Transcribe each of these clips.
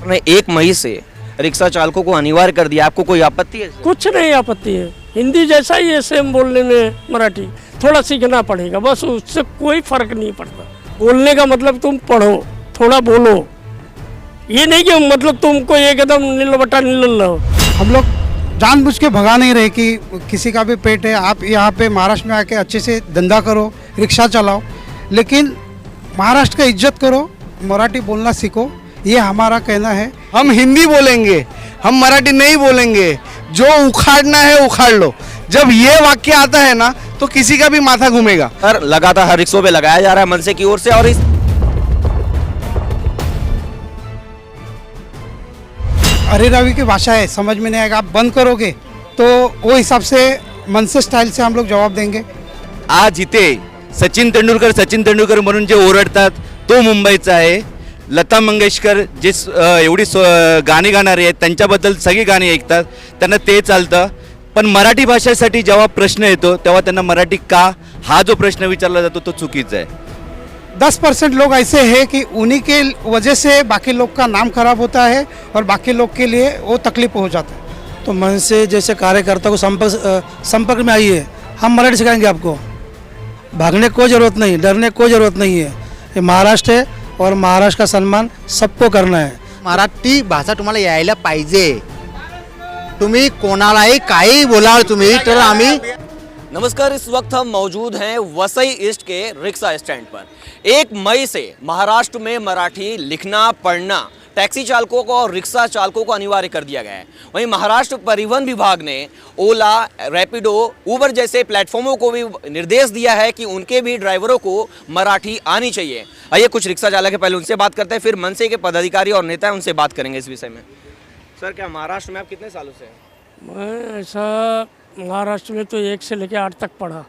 ने 1 मई से रिक्शा चालकों को अनिवार्य कर दिया, आपको कोई आपत्ति है इससे? कुछ नहीं आपत्ति है, हिंदी जैसा ही है सेम बोलने में, मराठी थोड़ा सीखना पड़ेगा बस, उससे कोई फर्क नहीं पड़ता। बोलने का मतलब तुम पढ़ो, थोड़ा बोलो, ये नहीं कि मतलब तुमको एकदम नील बटा नील लो। हम लोग जानबूझ के भगा नहीं रहे कि किसी का भी पेट है, आप यहाँ पे महाराष्ट्र में आके अच्छे से धंधा करो, रिक्शा चलाओ, लेकिन महाराष्ट्र का इज्जत करो, मराठी बोलना सीखो, ये हमारा कहना है। हम हिंदी बोलेंगे, हम मराठी नहीं बोलेंगे, जो उखाड़ना है उखाड़ लो। जब ये वाक्य आता है ना तो किसी का भी माथा घूमेगा। सर लगातार हर रिक्शों पे लगाया जा रहा है मनसे की ओर से, और इस अरे रवि की भाषा है, समझ में नहीं आएगा, आप बंद करोगे तो वो हिसाब से मनसे स्टाईल से हम लोग जवाब देंगे। आज इथे सचिन तेंडुलकर म्हणून जे ओरडतात तो मुंबईचा आहे। लता मंगेशकर जे एवढी गाणी गाणारे आहेत त्यांच्याबद्दल सगळी गाणी ऐकतात, त्यांना ते चालतं। पण मराठी भाषेसाठी जेव्हा प्रश्न येतो तेव्हा त्यांना मराठी का हा जो प्रश्न विचारला जातो तो चुकीचा आहे। 10% लोग ऐसे हैं कि उन्हीं के वजह से बाकी लोग का नाम खराब होता है और बाकी लोग के लिए वो तकलीफ हो जाता है। तो मन से जैसे कार्यकर्ता को संपर्क में आइए, हम मराठी सिखाएंगे आपको। भागने की कोई ज़रूरत नहीं, डरने की कोई ज़रूरत नहीं है। ये महाराष्ट्र है और महाराष्ट्र का सम्मान सबको करना है। मराठी भाषा तुम्हाला यायला पाहिजे, तुम्ही कोणालाही काही बोलाल तुम्ही तर आम्ही। नमस्कार, इस वक्त हम मौजूद हैं वसई ईस्ट के रिक्शा स्टैंड पर। 1 मई से महाराष्ट्र में मराठी लिखना पढ़ना टैक्सी चालकों को और रिक्शा चालकों को अनिवार्य कर दिया गया है। वहीं महाराष्ट्र परिवहन विभाग ने ओला, रैपिडो, उबर जैसे प्लेटफॉर्मों को भी निर्देश दिया है कि उनके भी ड्राइवरों को मराठी आनी चाहिए। आइए कुछ रिक्शा चालक है, पहले उनसे बात करते हैं, फिर मनसे के पदाधिकारी और नेता हैं, उनसे बात करेंगे इस विषय में। सर, क्या महाराष्ट्र में आप कितने सालों से हैं? मैं ऐसा महाराष्ट्र में तो 1 से लेकर 8 तक पढ़ा।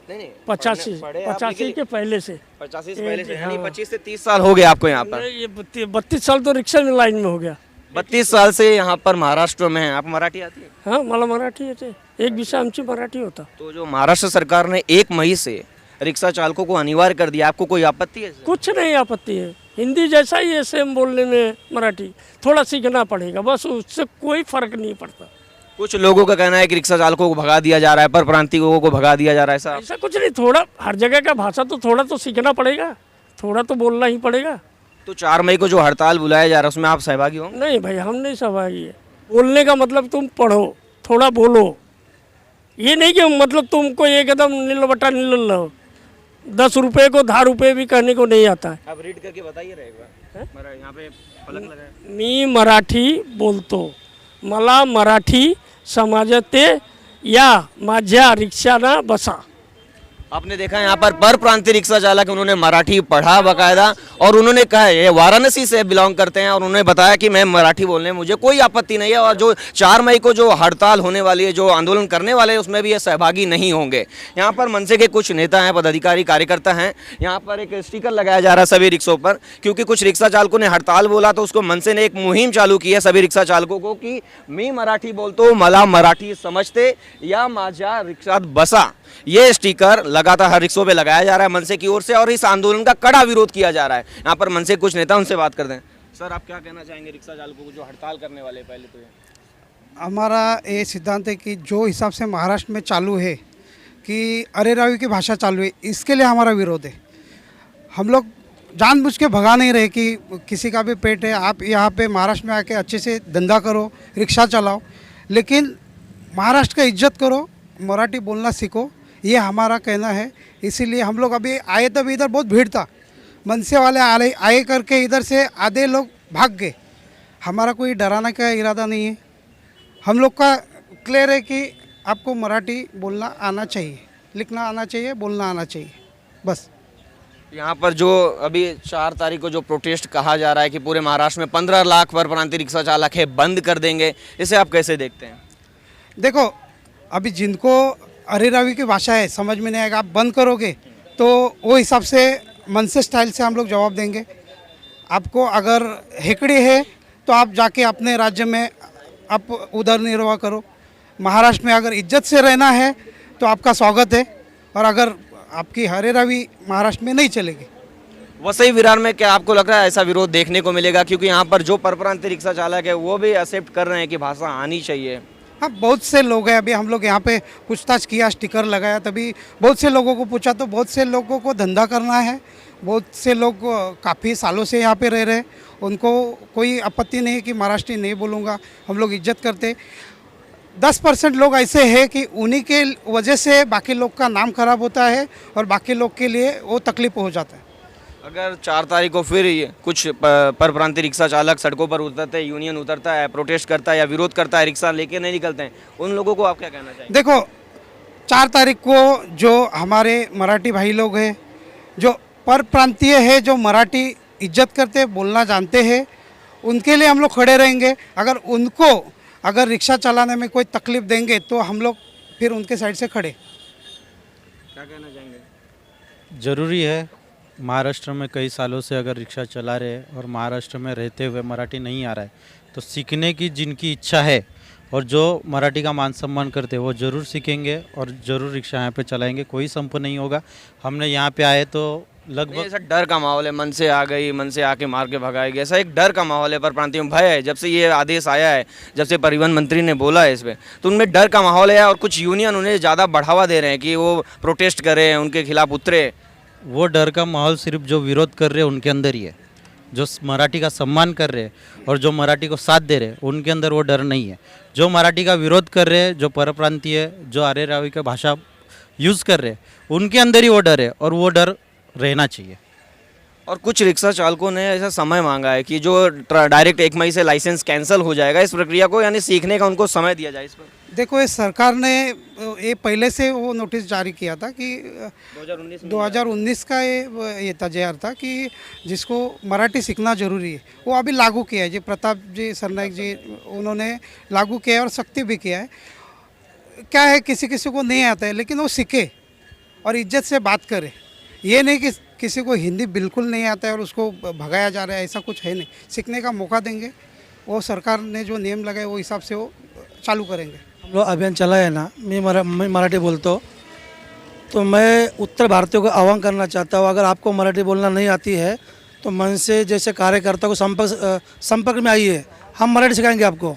नहीं, 85 के पहले से। 85 से पहले से, यानी हाँ। 25 से 30 साल हो गए आपको यहाँ पर? ये 32 साल तो रिक्शा में लाइन में हो गया। 32 साल से यहाँ पर महाराष्ट्र में हैं। आप मराठी आती है? हाँ, मला मराठी येते, एक विषय आमची मराठी होता। तो जो महाराष्ट्र सरकार ने 1 मई से रिक्शा चालकों को अनिवार्य कर दिया, आपको कोई आपत्ति है इससे? कुछ नहीं आपत्ति है, हिंदी जैसा ही है सेम बोलने में, मराठी थोड़ा सीखना पड़ेगा बस, उससे कोई फर्क नहीं पड़ता। कुछ लोगों का कहना है कि रिक्शा चालकों को भगा दिया जा रहा है, पर प्रांतीय लोगों को भगा दिया जा रहा है। ऐसा ऐसा कुछ नहीं, थोड़ा हर जगह का भाषा तो थोड़ा तो सीखना पड़ेगा, थोड़ा तो बोलना ही पड़ेगा। तो 4 मई को जो हड़ताल बुलाया जा रहा है उसमें आप सहभागी होंगे? नहीं भाई, हम नहीं सहभागी है। बोलने का मतलब तुम पढ़ो, थोड़ा बोलो, ये नहीं कि मतलब तुमको एकदम नील बटा नील लो। 10 रुपये को 10 रुपये भी कहने को नहीं आता है। आप रीड करके बताइए रहेगा, यहाँ पे फलक लगा है। मी मराठी बोलतो, मला मराठी समजते या माझ्या रिक्षाना बसा। आपने देखा यहाँ पर प्रांतीय रिक्शा चालक, उन्होंने मराठी पढ़ा बाकायदा, और उन्होंने कहा ये वाराणसी से बिलोंग करते हैं, और उन्होंने बताया कि मैं मराठी बोलने में मुझे कोई आपत्ति नहीं है, और जो 4 मई को जो हड़ताल होने वाली है, जो आंदोलन करने वाले हैं, उसमें भी ये सहभागी नहीं होंगे। यहाँ पर मनसे के कुछ नेता हैं, पदाधिकारी, कार्यकर्ता हैं। यहाँ पर एक स्टिकर लगाया जा रहा है सभी रिक्शों पर, क्योंकि कुछ रिक्शा चालकों ने हड़ताल बोला तो उसको मनसे ने एक मुहिम चालू की है सभी रिक्शा चालकों को कि मी मराठी बोलतो, मला मराठी समझते या माझ्या रिक्षात बसा। ये स्टिकर लगातार हर रिक्शों पे लगाया जा रहा है मनसे की ओर से, और इस आंदोलन का कड़ा विरोध किया जा रहा है। यहाँ पर मनसे कुछ नेता, उनसे बात करते हैं। सर, आप क्या कहना चाहेंगे रिक्शा चालकों को जो हड़ताल करने वाले? पहले तो ये हमारा ये सिद्धांत है कि जो हिसाब से महाराष्ट्र में चालू है कि अरे रवि की भाषा चालू है, इसके लिए हमारा विरोध है। हम लोग जानबूझ के भगा नहीं रहे कि किसी का भी पेट है, आप यहाँ पे महाराष्ट्र में आके अच्छे से धंधा करो, रिक्शा चलाओ, लेकिन महाराष्ट्र का इज्जत करो, मराठी बोलना सीखो, ये हमारा कहना है। इसीलिए हम लोग अभी आए तब इधर बहुत भीड़ था, मनसे वाले आए करके इधर से आधे लोग भाग गए। हमारा कोई डराने का इरादा नहीं है, हम लोग का क्लियर है कि आपको मराठी बोलना आना चाहिए, लिखना आना चाहिए, बोलना आना चाहिए, बस। यहाँ पर जो अभी 4 तारीख को जो प्रोटेस्ट कहा जा रहा है कि पूरे महाराष्ट्र में 15 लाख पर प्रांतीय रिक्शा चालक है, बंद कर देंगे, इसे आप कैसे देखते हैं? देखो, अभी जिनको अरे रवि की भाषा है, समझ में नहीं आएगा, आप बंद करोगे तो वो हिसाब से मनसे स्टाइल से हम लोग जवाब देंगे। आपको अगर हेकड़ी है तो आप जाके अपने राज्य में आप उधर निर्वाह करो। महाराष्ट्र में अगर इज्जत से रहना है तो आपका स्वागत है, और अगर आपकी हरे रवि महाराष्ट्र में नहीं चलेगी। वसई विरार में क्या आपको लग रहा है ऐसा विरोध देखने को मिलेगा, क्योंकि यहाँ पर जो परप्रांतीय रिक्शा चालक है वो भी एक्सेप्ट कर रहे हैं कि भाषा आनी चाहिए? हाँ, बहुत से लोग हैं। अभी हम लोग यहाँ पे पूछताछ किया, स्टिकर लगाया, तभी बहुत से लोगों को पूछा तो बहुत से लोगों को धंधा करना है, बहुत से लोग काफ़ी सालों से यहाँ पे रह रहे हैं, उनको कोई आपत्ति नहीं कि महाराष्ट्री नहीं बोलूँगा, हम लोग इज्जत करते। 10% लोग ऐसे हैं कि उन्हीं के वजह से बाकी लोग का नाम खराब होता है और बाकी लोग के लिए वो तकलीफ हो जाता है। अगर 4 तारीख को फिर ये कुछ परप्रांतीय रिक्शा चालक सड़कों पर उतरते हैं, यूनियन उतरता है, प्रोटेस्ट करता है या विरोध करता है, रिक्शा लेके नहीं निकलते हैं, उन लोगों को आप क्या कहना चाहेंगे? देखो, 4 तारीख को जो हमारे मराठी भाई लोग हैं, जो परप्रांतीय है, जो मराठी इज्जत करते, बोलना जानते हैं, उनके लिए हम लोग खड़े रहेंगे। अगर रिक्शा चलाने में कोई तकलीफ देंगे तो हम लोग फिर उनके साइड से खड़े। क्या कहना चाहेंगे? ज़रूरी है, महाराष्ट्र में कई सालों से अगर रिक्शा चला रहे हैं और महाराष्ट्र में रहते हुए मराठी नहीं आ रहा है तो सीखने की जिनकी इच्छा है और जो मराठी का मान सम्मान करते हैं वो ज़रूर सीखेंगे और ज़रूर रिक्शा यहाँ पे चलाएंगे, कोई संप नहीं होगा। हमने यहाँ पे आए तो लगभग ऐसा डर का माहौल है, मन से आ गई, मन से आके मार के भगाएगी, ऐसा एक डर का माहौल है परप्रांतीय में, भय है। जब से ये आदेश आया है, जब से परिवहन मंत्री ने बोला है इस पर, तो उनमें डर का माहौल है और कुछ यूनियन उन्हें ज़्यादा बढ़ावा दे रहे हैं कि वो प्रोटेस्ट करें, उनके खिलाफ उतरे। वो डर का माहौल सिर्फ जो विरोध कर रहे हैं उनके अंदर ही है, जो मराठी का सम्मान कर रहे हैं और जो मराठी को साथ दे रहे हैं उनके अंदर वो डर नहीं है। जो मराठी का विरोध कर रहे हैं, जो परप्रांतीय, जो आर्य रावी का भाषा यूज़ कर रहे हैं, उनके अंदर ही वो डर है और वो डर रहना चाहिए। और कुछ रिक्शा चालकों ने ऐसा समय मांगा है कि जो डायरेक्ट 1 मई से लाइसेंस कैंसिल हो जाएगा, इस प्रक्रिया को यानी सीखने का उनको समय दिया जाए। इस पर देखो, ये सरकार ने ये पहले से वो नोटिस जारी किया था कि 2019 का ये तजयार था कि जिसको मराठी सीखना ज़रूरी है, वो अभी लागू किया है। जी प्रताप जी सरनाइक जी उन्होंने लागू किया है और सख्ती भी किया है। क्या है, किसी किसी को नहीं आता है, लेकिन वो सीखे और इज्जत से बात करे। ये नहीं कि किसी को हिंदी बिल्कुल नहीं आता है और उसको भगाया जा रहा है, ऐसा कुछ है नहीं। सीखने का मौका देंगे, वो सरकार ने जो नियम लगाए वो हिसाब से वो चालू करेंगे। हम लोग अभियान चला है ना, मैं मराठी बोलता हूँ, तो मैं उत्तर भारतीयों को आह्वान करना चाहता हूँ, अगर आपको मराठी बोलना नहीं आती है तो मन से जैसे कार्यकर्ता को संपर्क में आइए, हम मराठी सिखाएंगे आपको।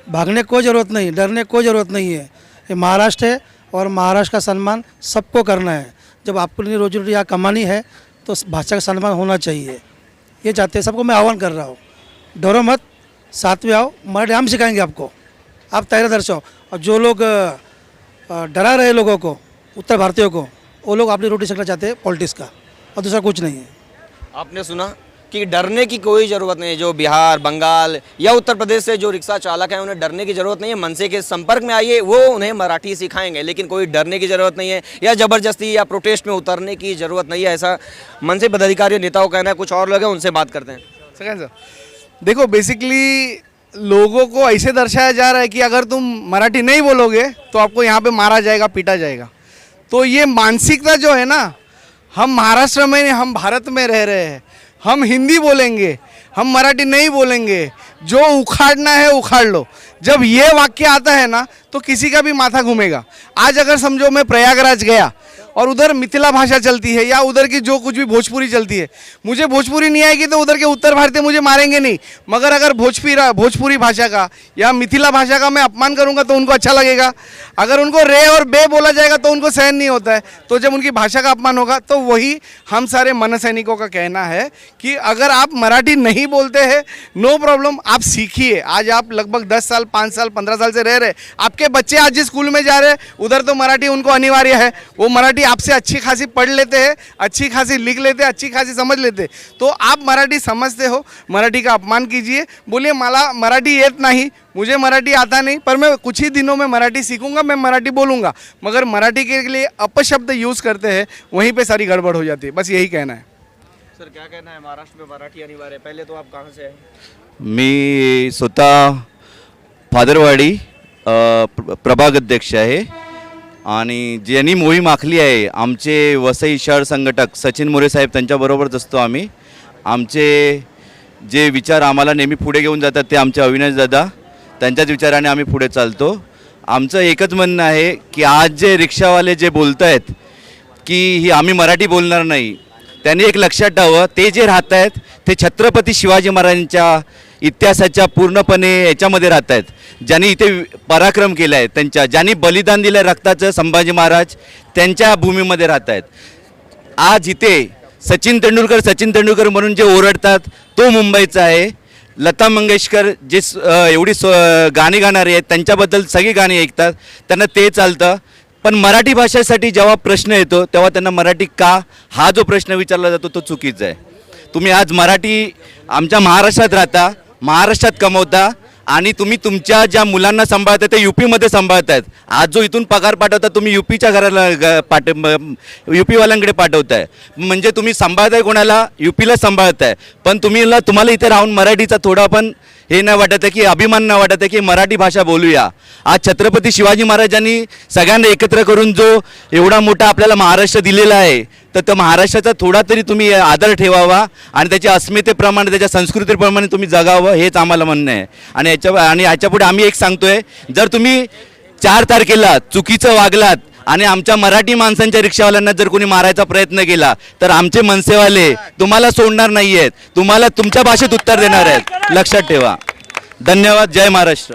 भागने की कोई ज़रूरत नहीं, डरने की कोई ज़रूरत नहीं है। ये महाराष्ट्र है और महाराष्ट्र का सम्मान सबको करना है। जब आपको लिए रोजी रोटी यहाँ कमानी है तो भाषा का सम्मान होना चाहिए, ये चाहते हैं। सबको मैं आह्वान कर रहा हूँ, डरो मत, साथ में आओ, मराठी हम सिखाएंगे आपको, आप तैयार दर्शाओ। और जो लोग डरा रहे लोगों को, उत्तर भारतीयों को, वो लोग अपनी रोटी सेकना चाहते हैं पॉलिटिक्स का, और दूसरा कुछ नहीं है। आपने सुना कि डरने की कोई ज़रूरत नहीं है। जो बिहार, बंगाल या उत्तर प्रदेश से जो रिक्शा चालक हैं उन्हें डरने की ज़रूरत नहीं है। मनसे के संपर्क में आइए, वो उन्हें मराठी सिखाएंगे, लेकिन कोई डरने की ज़रूरत नहीं है या ज़बरदस्ती या प्रोटेस्ट में उतरने की ज़रूरत नहीं है, ऐसा मनसे पदाधिकारी नेताओं का कहना है। कुछ और लोग हैं, उनसे बात करते हैं। सर देखो, बेसिकली लोगों को ऐसे दर्शाया जा रहा है कि अगर तुम मराठी नहीं बोलोगे तो आपको यहाँ पे मारा जाएगा, पीटा जाएगा। तो ये मानसिकता जो है ना, हम महाराष्ट्र में, हम भारत में रह रहे हैं, हम हिंदी बोलेंगे, हम मराठी नहीं बोलेंगे, जो उखाड़ना है उखाड़ लो। जब ये वाक्य आता है ना तो किसी का भी माथा घूमेगा। आज अगर समझो मैं प्रयागराज गया और उधर मिथिला भाषा चलती है या उधर की जो कुछ भी भोजपुरी चलती है, मुझे भोजपुरी नहीं आएगी तो उधर के उत्तर भारतीय मुझे मारेंगे नहीं, मगर अगर भोजपुरी भाषा का या मिथिला भाषा का मैं अपमान करूंगा तो उनको अच्छा लगेगा। अगर उनको रे और बे बोला जाएगा तो उनको सहन नहीं होता है। तो जब उनकी भाषा का अपमान होगा, तो वही हम सारे मन सैनिकों का कहना है कि अगर आप मराठी नहीं बोलते हैं, नो प्रॉब्लम, आप सीखिए। आज आप लगभग 10 साल, 5 साल, 15 साल से रह रहे, आपके बच्चे आज जिस स्कूल में जा रहे हैं उधर तो मराठी उनको अनिवार्य है। वो मराठी आपसे अच्छी खासी पढ़ लेते हैं, अच्छी खासी लिख लेते हैं, अच्छी खासी समझ लेते हैं। तो आप मराठी समझते हो, मराठी का अपमान कीजिए, बोलिए मला मराठी येत नहीं, मुझे मराठी आता नहीं, पर मैं कुछ ही दिनों में मराठी सीखूंगा, मैं मराठी बोलूँगा। मगर मराठी के लिए अपशब्द यूज़ करते हैं, वहीं पे सारी गड़बड़ हो जाती है। बस यही कहना है। सर, क्या कहना है, महाराष्ट्र में मराठी अनिवार्य है? पहले तो आप कहाँ से हैं? मी स्वतः फादरवाडी प्रभाग अध्यक्ष आहे आणि ज्यांनी मोहीम आखली आहे आमचे वसई शहर संघटक सचिन मोरे साहेब, त्यांच्याबरोबरच असतो आम्ही। आमचे जे विचार आम्हाला नेहमी पुढे घेऊन जातात ते आमचे अविनाश दादा, त्यांच्याच विचाराने आम्ही पुढे चालतो। आमचं एकच म्हणणं आहे की आज जे रिक्षावाले जे बोलत आहेत की ही आम्ही मराठी बोलणार नाही, त्यांनी एक लक्षात ठेवावं, ते जे राहत आहेत ते छत्रपती शिवाजी महाराजांच्या इतिहासाच्या पूर्णपणे याच्यामध्ये राहत आहेत. ज्यांनी इथे पराक्रम केला आहे, ज्यांनी बलिदान दिलं रक्ताचं, संभाजी महाराज त्यांच्या भूमीमध्ये राहत आहेत. आज इथे सचिन तेंडुलकर म्हणून जे ओरडतात तो मुंबईचा आहे. लता मंगेशकर जे एवढी गाणी गाणारे आहेत त्यांच्याबद्दल सगळी गाणी ऐकतात, त्यांना ते चालतं. पण मराठी भाषेसाठी जेव्हा प्रश्न येतो तेव्हा त्यांना मराठी का हा जो प्रश्न विचारला जातो तो चुकीचा आहे. तुम्ही आज मराठी आमच्या महाराष्ट्रात राहता, महाराष्ट्रात कमवता आणि तुम्ही तुमच्या ज्या मुलांना सांभाळता ते यूपीमध्ये सांभाळतायत. आज जो इथून पगार पाठवता तुम्ही यूपीच्या घराला यूपीवाल्यांकडे पाठवताय. म्हणजे तुम्ही सांभाळताय कोणाला? यूपीला सांभाळताय. पण तुम्हाला इथे राहून मराठीचा थोडा पण हे नाही वाटत आहे की अभिमान नाही वाटत आहे की मराठी भाषा बोलूया. आज छत्रपती शिवाजी महाराजांनी सगळ्यांना एकत्र करून जो एवढा मोठा आपल्याला महाराष्ट्र दिलेला आहे, तर त्या महाराष्ट्राचा थोडा तरी तुम्ही आदर ठेवावा आणि त्याच्या अस्मितेप्रमाणे त्याच्या संस्कृतीप्रमाणे तुम्ही जगावं, हेच आम्हाला म्हणणं आहे. आणि याच्यापुढे आम्ही एक सांगतोय, जर तुम्ही 4 तारखेला चुकीचं वागलात आणि आमच्या मराठी माणसांच्या रिक्षावाल्यांना जर कोणी मारायचा प्रयत्न केला तर आमचे मनसेवाले तुम्हाला सोडणार नाही आहेत, तुम्हाला तुमच्या भाषेत उत्तर देणार आहेत, लक्षात ठेवा. धन्यवाद. जय महाराष्ट्र.